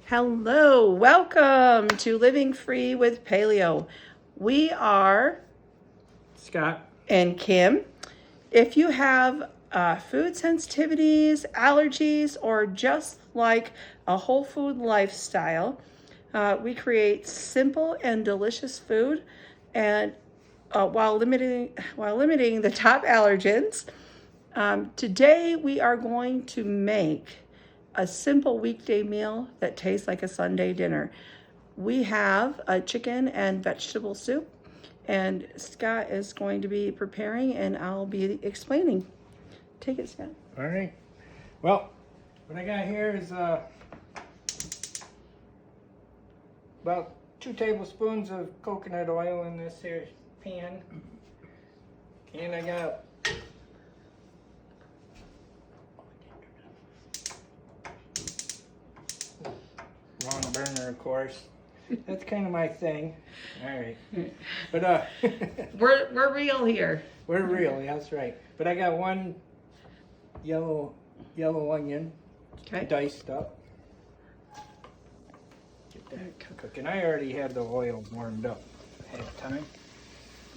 Hello, welcome to Living Free with Paleo. We are Scott. and Kim. If you have food sensitivities, allergies, or just like a whole food lifestyle, we create simple and delicious food, and while limiting the top allergens. Today we are going to make a simple weekday meal that tastes like a Sunday dinner. We have a chicken and vegetable soup, and Scott is going to be preparing and I'll be explaining. Take it, Scott. All right. Well, what I got here is about 2 tablespoons of coconut oil in this here pan. And I got wrong burner, of course. That's kind of my thing. All right. But We're real here. we're real, that's right. But I got 1 yellow onion, Okay. diced up. Get that cooking. I already had the oil warmed up ahead of time.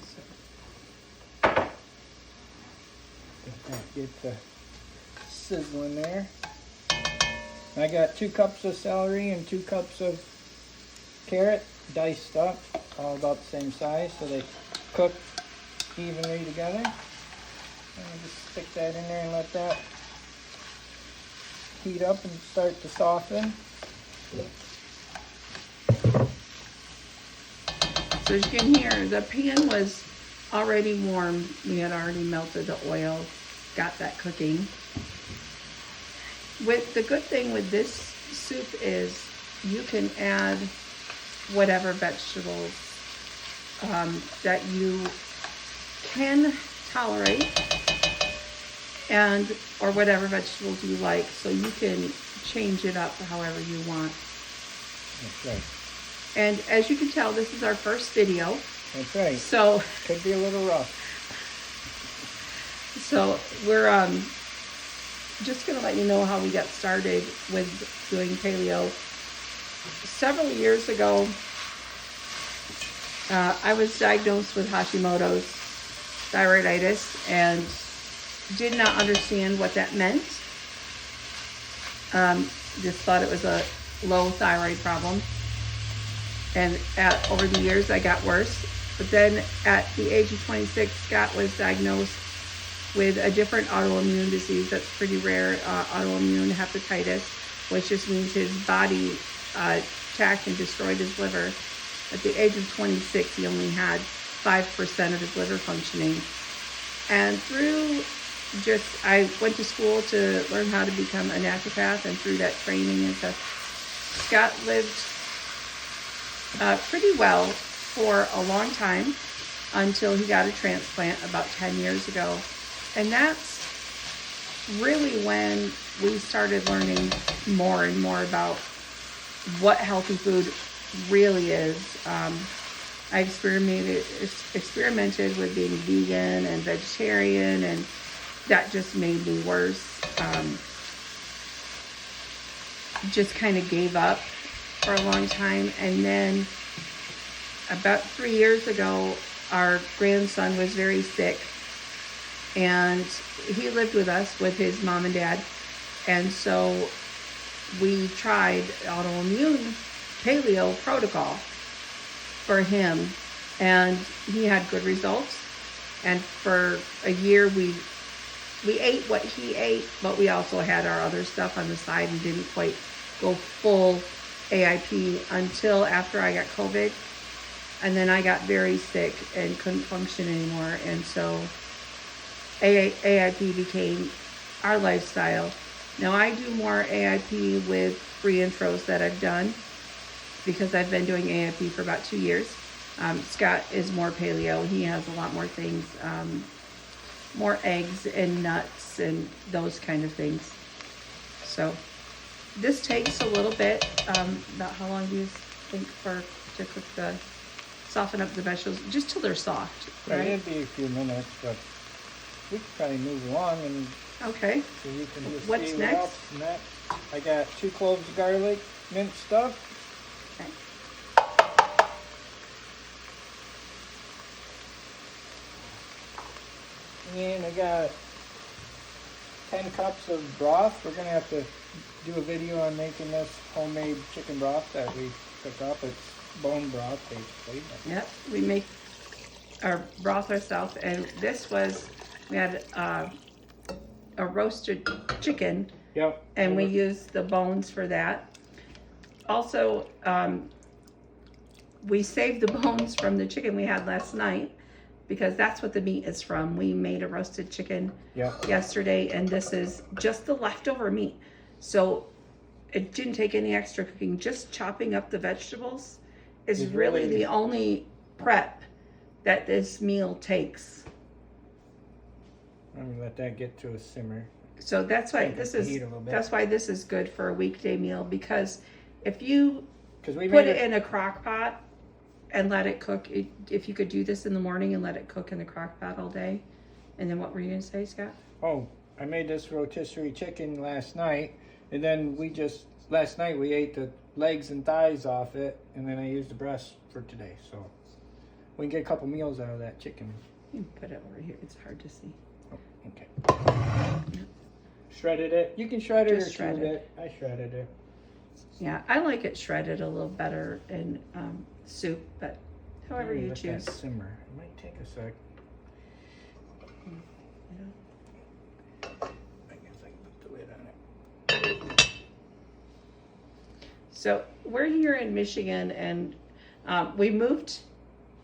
So, get the sizzling there. I got 2 cups of celery and 2 cups of carrot diced up, all about the same size, so they cook evenly together. And I just stick that in there and let that heat up and start to soften. So as you can hear, the pan was already warm. We had already melted the oil, got that cooking. The good thing with this soup is you can add whatever vegetables that you can tolerate, or whatever vegetables you like, so you can change it up however you want. That's right. And as you can tell, this is our first video, That's right. so Could be a little rough. we're just going to let you know how we got started with doing paleo. Several years ago, I was diagnosed with Hashimoto's thyroiditis and did not understand what that meant. Just thought it was a low thyroid problem. And over the years, I got worse. But then at the age of 26, Scott was diagnosed with a different autoimmune disease that's pretty rare, autoimmune hepatitis, which just means his body attacked and destroyed his liver. At the age of 26, he only had 5% of his liver functioning. And I went to school to learn how to become a naturopath, and through that training and stuff, Scott lived pretty well for a long time until he got a transplant about 10 years ago. And that's really when we started learning more and more about what healthy food really is. I experimented with being vegan and vegetarian, and that just made me worse. Just kind of gave up for a long time. And then about 3 years ago, our grandson was very sick, and he lived with us with his mom and dad. And so we tried autoimmune paleo protocol for him, and he had good results. And for a year we ate what he ate, but we also had our other stuff on the side and didn't quite go full AIP until after I got COVID. And then I got very sick and couldn't function anymore. And so AIP became our lifestyle. Now I do more AIP with free intros that I've done because I've been doing AIP for about 2 years. Scott is more paleo. He has a lot more things, more eggs and nuts and those kind of things. So this takes a little bit. About how long do you think to cook soften up the vegetables, just till they're soft, right? It'd be a few minutes, but we could probably move along, and Okay. so you can just What's see next? what else. Next, I got 2 cloves of garlic. minced up. Okay. And I got 10 cups of broth. We're gonna have to do a video on making this homemade chicken broth that we cook up. It's bone broth, basically. Yep, we make our broth ourselves, and this was, we had a roasted chicken, Yep. and we used the bones for that. Also, we saved the bones from the chicken we had last night, because that's what the meat is from. We made a roasted chicken yesterday, and this is just the leftover meat. So it didn't take any extra cooking. Just chopping up the vegetables is really the only prep that this meal takes. I'm gonna let that get to a simmer. So that's why this is good for a weekday meal, because if you put it in a crock pot and let it cook, if you could do this in the morning and let it cook in the crock pot all day. And then what were you gonna say, Scott? Oh, I made this rotisserie chicken last night, and then last night we ate the legs and thighs off it, and then I used the breast for today. So we can get a couple meals out of that chicken. You can put it over here. It's hard to see. Oh, okay. Shredded it. You can shred it or cube it. I shredded it. Yeah, I like it shredded a little better in soup, but however you choose. That simmer. It might take a sec. I guess I can put the lid on it. So we're here in Michigan, and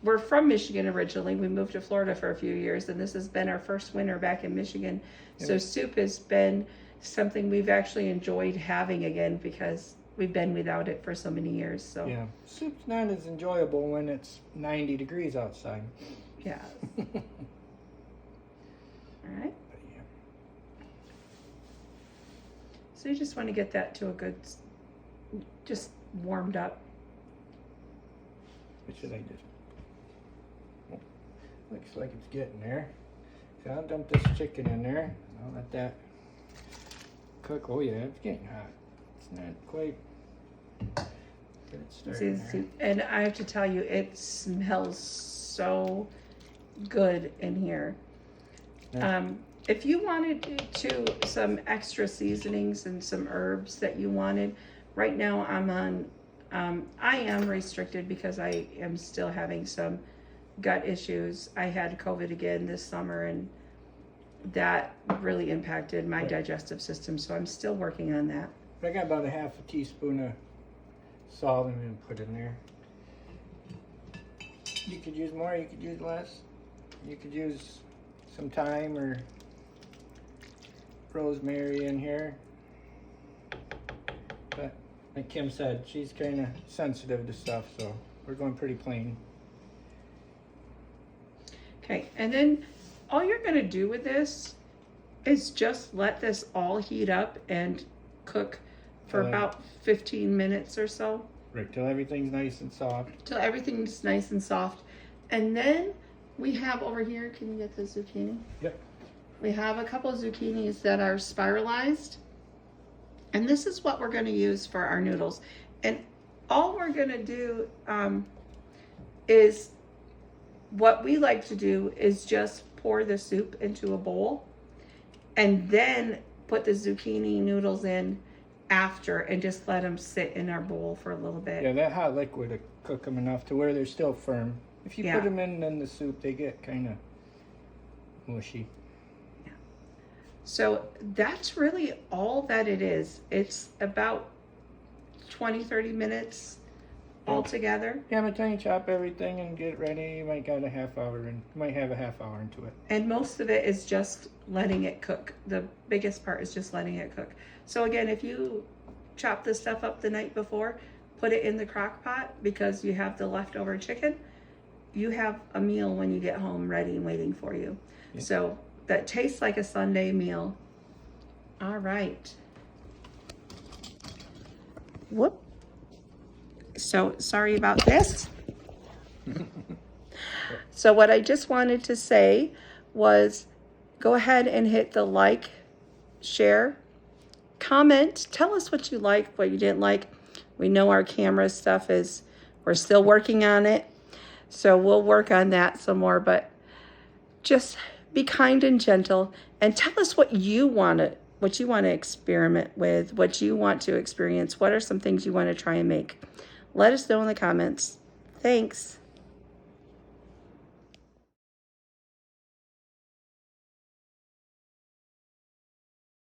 we're from Michigan originally. We moved to Florida for a few years, and this has been our first winter back in Michigan. So soup has been something we've actually enjoyed having again, because we've been without it for so many years. So yeah, soup's not as enjoyable when it's 90 degrees outside. Yeah. All right. But yeah. So you just want to get that to a good, just warmed up. What should I do? Oh, looks like it's getting there. So I'll dump this chicken in there. I'll let that cook. Oh yeah, it's getting hot. It's not quite. But it's starting there. And I have to tell you, it smells so good in here. Yeah. If you wanted some extra seasonings and some herbs that you wanted, right now I am restricted because I am still having some gut issues. I had COVID again this summer, and that really impacted my digestive system, so I'm still working on that. I got about a half a teaspoon of salt I'm going to put in there. You could use more, you could use less. You could use some thyme or rosemary in here. But like Kim said, she's kind of sensitive to stuff, so we're going pretty plain. Okay, and then all you're going to do with this is just let this all heat up and cook for about 15 minutes or so. Right, till everything's nice and soft. Till everything's nice and soft. And then we have over here, can you get the zucchini? Yep. We have a couple of zucchinis that are spiralized. And this is what we're going to use for our noodles. And all we're going to do is, what we like to do is just pour the soup into a bowl and then put the zucchini noodles in after and just let them sit in our bowl for a little bit. Yeah, that hot liquid will cook them enough to where they're still firm. If you put them in the soup, they get kind of mushy. Yeah. So that's really all that it is. It's about 20-30 minutes altogether. Yeah, by the time you chop everything and get it ready, you might got a half hour and you might have a half hour into it. And most of it is just letting it cook. The biggest part is just letting it cook. So again, if you chop this stuff up the night before, put it in the crock pot because you have the leftover chicken, you have a meal when you get home ready and waiting for you. Yeah. So that tastes like a Sunday meal. All right. Whoop. So sorry about this. So what I just wanted to say was go ahead and hit the like, share, comment, tell us what you liked, what you didn't like. We know our camera stuff we're still working on it. So we'll work on that some more, but just be kind and gentle and tell us what you want to experiment with, what you want to experience. What are some things you want to try and make? Let us know in the comments. Thanks.